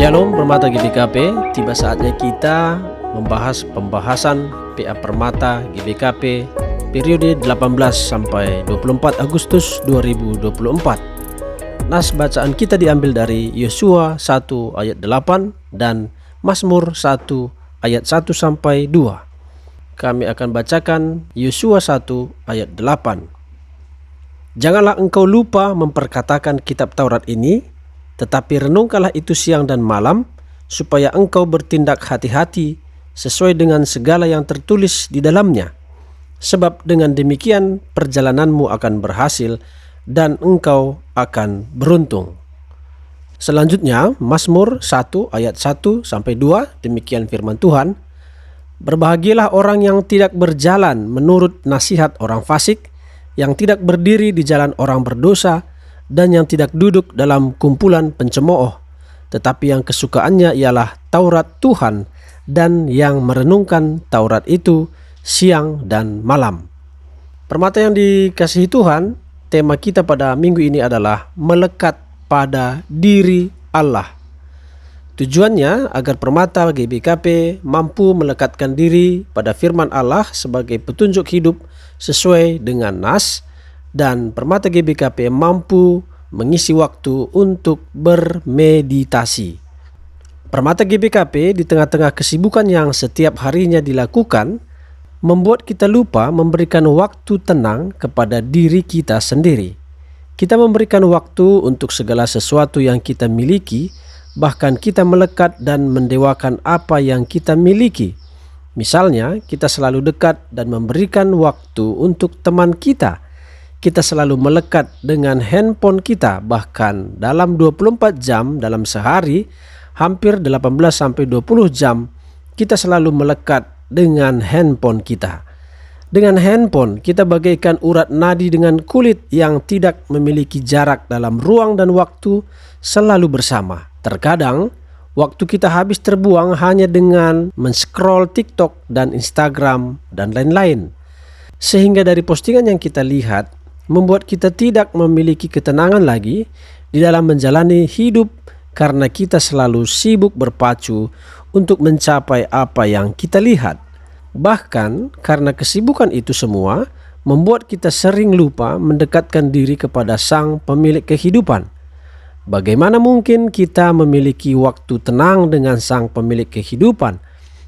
Shalom Permata GBKP, tiba saatnya kita membahas pembahasan PA Permata GBKP periode 18 sampai 24 Agustus 2024. Nas bacaan kita diambil dari Yosua 1 ayat 8 dan Mazmur 1 ayat 1 sampai 2. Kami akan bacakan Yosua 1 ayat 8. Janganlah engkau lupa memperkatakan kitab Taurat ini, tetapi renungkanlah itu siang dan malam, supaya engkau bertindak hati-hati sesuai dengan segala yang tertulis di dalamnya. Sebab dengan demikian perjalananmu akan berhasil dan engkau akan beruntung. Selanjutnya Mazmur 1 ayat 1 sampai 2, demikian firman Tuhan. Berbahagialah orang yang tidak berjalan menurut nasihat orang fasik, yang tidak berdiri di jalan orang berdosa, dan yang tidak duduk dalam kumpulan pencemooh, tetapi yang kesukaannya ialah Taurat Tuhan, dan yang merenungkan Taurat itu siang dan malam. Permata yang dikasihi Tuhan, tema kita pada minggu ini adalah melekat pada diri Allah. Tujuannya agar Permata GBKP mampu melekatkan diri pada firman Allah sebagai petunjuk hidup sesuai dengan nas, dan Permata GBKP mampu mengisi waktu untuk bermeditasi. Permata GBKP di tengah-tengah kesibukan yang setiap harinya dilakukan, membuat kita lupa memberikan waktu tenang kepada diri kita sendiri. Kita memberikan waktu untuk segala sesuatu yang kita miliki, bahkan kita melekat dan mendewakan apa yang kita miliki. Misalnya, kita selalu dekat dan memberikan waktu untuk teman kita. Kita selalu melekat dengan handphone kita, bahkan dalam 24 jam dalam sehari, hampir 18-20 jam, kita selalu melekat dengan handphone kita. Dengan handphone, kita bagaikan urat nadi dengan kulit yang tidak memiliki jarak dalam ruang dan waktu, selalu bersama. Terkadang, waktu kita habis terbuang hanya dengan men-scroll TikTok dan Instagram dan lain-lain. Sehingga dari postingan yang kita lihat, membuat kita tidak memiliki ketenangan lagi di dalam menjalani hidup karena kita selalu sibuk berpacu untuk mencapai apa yang kita lihat. Bahkan karena kesibukan itu semua, membuat kita sering lupa mendekatkan diri kepada Sang Pemilik kehidupan. Bagaimana mungkin kita memiliki waktu tenang dengan Sang Pemilik kehidupan,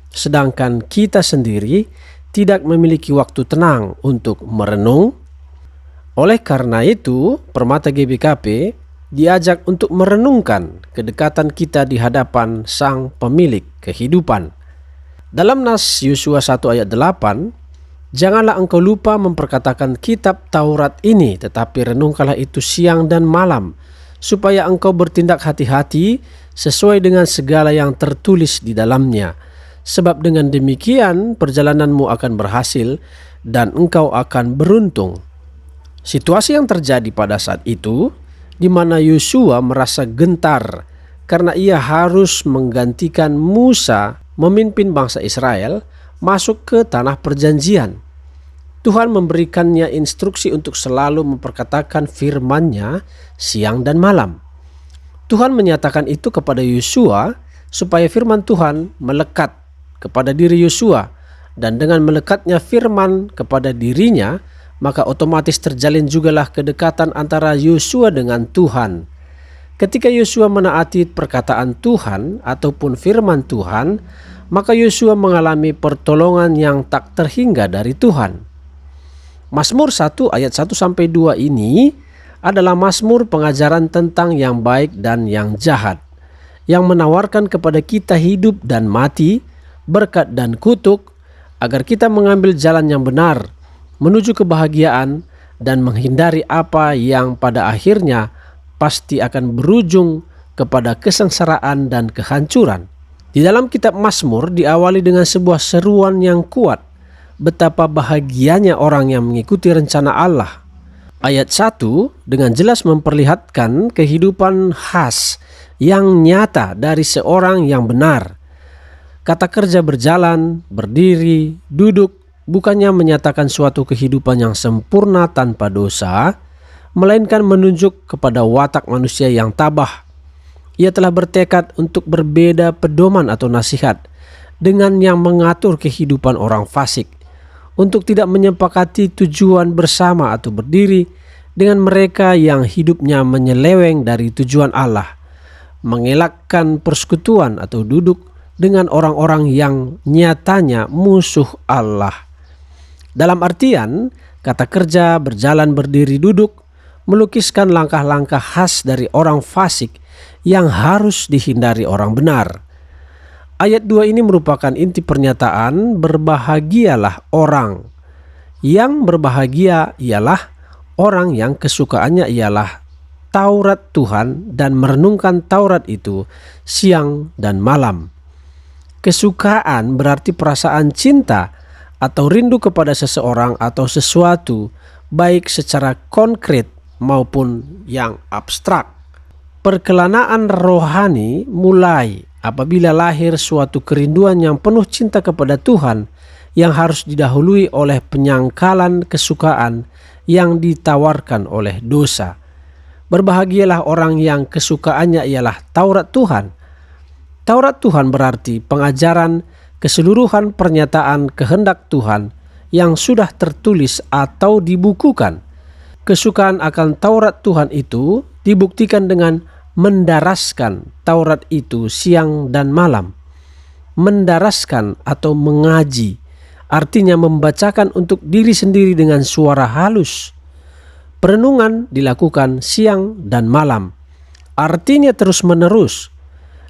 sedangkan kita sendiri tidak memiliki waktu tenang untuk merenung? Oleh karena itu, Permata GBKP diajak untuk merenungkan kedekatan kita di hadapan Sang Pemilik kehidupan. Dalam nas Yosua 1 ayat 8, janganlah engkau lupa memperkatakan kitab Taurat ini, tetapi renungkanlah itu siang dan malam, supaya engkau bertindak hati-hati sesuai dengan segala yang tertulis di dalamnya. Sebab dengan demikian perjalananmu akan berhasil dan engkau akan beruntung. Situasi yang terjadi pada saat itu, di mana Yosua merasa gentar karena ia harus menggantikan Musa memimpin bangsa Israel masuk ke tanah perjanjian. Tuhan memberikannya instruksi untuk selalu memperkatakan firman-Nya siang dan malam. Tuhan menyatakan itu kepada Yosua supaya firman Tuhan melekat kepada diri Yosua, dan dengan melekatnya firman kepada dirinya, maka otomatis terjalin jugalah kedekatan antara Yosua dengan Tuhan. Ketika Yosua menaati perkataan Tuhan ataupun firman Tuhan, maka Yosua mengalami pertolongan yang tak terhingga dari Tuhan. Mazmur 1 ayat 1-2 ini adalah mazmur pengajaran tentang yang baik dan yang jahat, yang menawarkan kepada kita hidup dan mati, berkat dan kutuk, agar kita mengambil jalan yang benar menuju kebahagiaan dan menghindari apa yang pada akhirnya pasti akan berujung kepada kesengsaraan dan kehancuran. Di dalam kitab Mazmur diawali dengan sebuah seruan yang kuat, betapa bahagianya orang yang mengikuti rencana Allah. Ayat 1 dengan jelas memperlihatkan kehidupan khas yang nyata dari seorang yang benar. Kata kerja berjalan, berdiri, duduk, bukannya menyatakan suatu kehidupan yang sempurna tanpa dosa, melainkan menunjuk kepada watak manusia yang tabah. Ia telah bertekad untuk berbeda pedoman atau nasihat dengan yang mengatur kehidupan orang fasik, untuk tidak menyepakati tujuan bersama atau berdiri dengan mereka yang hidupnya menyeleweng dari tujuan Allah, mengelakkan persekutuan atau duduk dengan orang-orang yang nyatanya musuh Allah. Dalam artian, kata kerja berjalan berdiri duduk melukiskan langkah-langkah khas dari orang fasik yang harus dihindari orang benar. Ayat 2 ini merupakan inti pernyataan berbahagialah orang. Yang berbahagia ialah orang yang kesukaannya ialah Taurat Tuhan dan merenungkan Taurat itu siang dan malam. Kesukaan berarti perasaan cinta atau rindu kepada seseorang atau sesuatu, baik secara konkret maupun yang abstrak. Perkelanaan rohani mulai apabila lahir suatu kerinduan yang penuh cinta kepada Tuhan yang harus didahului oleh penyangkalan kesukaan yang ditawarkan oleh dosa. Berbahagialah orang yang kesukaannya ialah Taurat Tuhan. Taurat Tuhan berarti pengajaran keseluruhan pernyataan kehendak Tuhan yang sudah tertulis atau dibukukan. Kesukaan akan Taurat Tuhan itu dibuktikan dengan mendaraskan Taurat itu siang dan malam. Mendaraskan atau mengaji artinya membacakan untuk diri sendiri dengan suara halus. Perenungan dilakukan siang dan malam, artinya terus-menerus.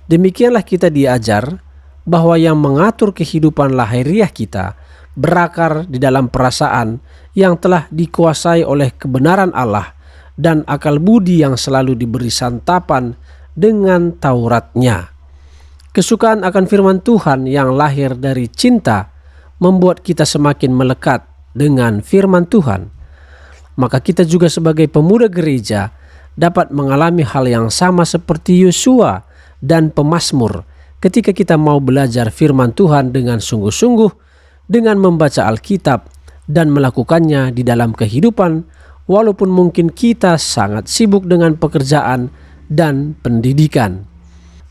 Demikianlah kita diajar bahwa yang mengatur kehidupan lahiriah kita berakar di dalam perasaan yang telah dikuasai oleh kebenaran Allah dan akal budi yang selalu diberi santapan dengan Tauratnya. Kesukaan akan firman Tuhan yang lahir dari cinta membuat kita semakin melekat dengan firman Tuhan. Maka kita juga sebagai pemuda gereja dapat mengalami hal yang sama seperti Yosua dan pemazmur ketika kita mau belajar firman Tuhan dengan sungguh-sungguh, dengan membaca Alkitab dan melakukannya di dalam kehidupan, walaupun mungkin kita sangat sibuk dengan pekerjaan dan pendidikan.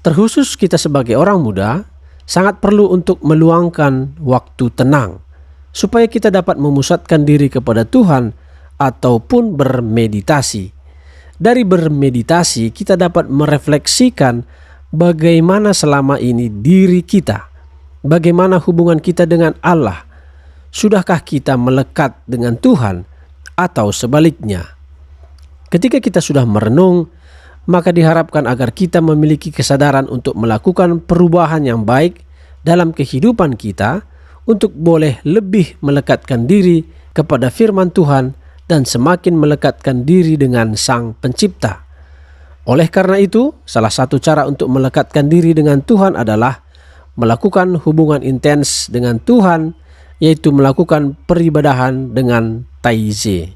Terkhusus kita sebagai orang muda, sangat perlu untuk meluangkan waktu tenang, supaya kita dapat memusatkan diri kepada Tuhan ataupun bermeditasi. Dari bermeditasi kita dapat merefleksikan bagaimana selama ini diri kita, bagaimana hubungan kita dengan Allah. Sudahkah kita melekat dengan Tuhan atau sebaliknya? Ketika kita sudah merenung, maka diharapkan agar kita memiliki kesadaran untuk melakukan perubahan yang baik dalam kehidupan kita untuk boleh lebih melekatkan diri kepada firman Tuhan dan semakin melekatkan diri dengan Sang Pencipta. Oleh karena itu, salah satu cara untuk melekatkan diri dengan Tuhan adalah melakukan hubungan intens dengan Tuhan, yaitu melakukan peribadahan dengan taize.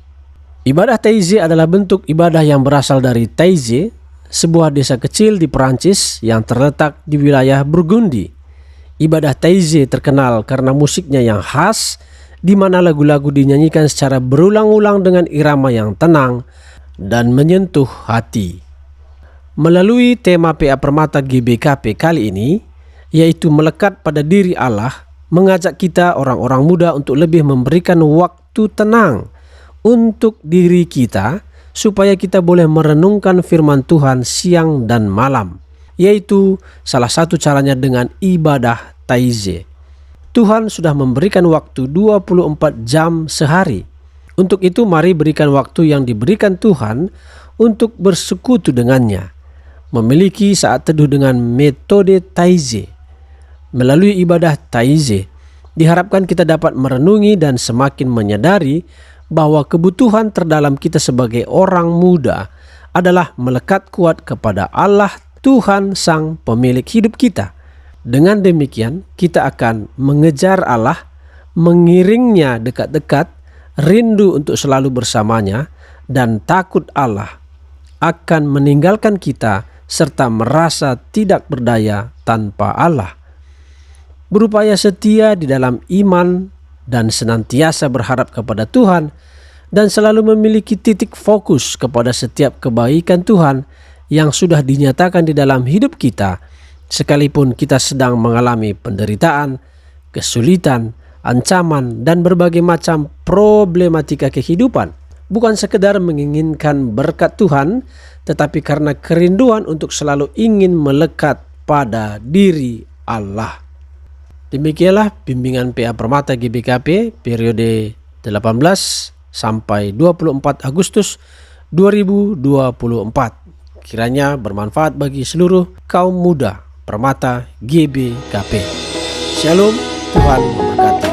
Ibadah taize adalah bentuk ibadah yang berasal dari Taize, sebuah desa kecil di Perancis yang terletak di wilayah Burgundi. Ibadah taize terkenal karena musiknya yang khas, di mana lagu-lagu dinyanyikan secara berulang-ulang dengan irama yang tenang dan menyentuh hati. Melalui tema PA Permata GBKP kali ini, yaitu melekat pada diri Allah, mengajak kita orang-orang muda untuk lebih memberikan waktu tenang untuk diri kita, supaya kita boleh merenungkan firman Tuhan siang dan malam, yaitu salah satu caranya dengan ibadah taize. Tuhan sudah memberikan waktu 24 jam sehari. Untuk itu mari berikan waktu yang diberikan Tuhan untuk bersekutu dengannya. Memiliki saat teduh dengan metode taize. Melalui ibadah taize, diharapkan kita dapat merenungi dan semakin menyadari bahwa kebutuhan terdalam kita sebagai orang muda adalah melekat kuat kepada Allah Tuhan Sang Pemilik hidup kita. Dengan demikian, kita akan mengejar Allah, mengiringnya dekat-dekat, rindu untuk selalu bersamanya, dan takut Allah akan meninggalkan kita serta merasa tidak berdaya tanpa Allah. Berupaya setia di dalam iman dan senantiasa berharap kepada Tuhan dan selalu memiliki titik fokus kepada setiap kebaikan Tuhan yang sudah dinyatakan di dalam hidup kita, sekalipun kita sedang mengalami penderitaan, kesulitan, ancaman, dan berbagai macam problematika kehidupan. Bukan sekedar menginginkan berkat Tuhan, tetapi karena kerinduan untuk selalu ingin melekat pada diri Allah. Demikianlah bimbingan PA Permata GBKP periode 18 sampai 24 Agustus 2024. Kiranya bermanfaat bagi seluruh kaum muda Permata GBKP. Shalom, Tuhan memberkati.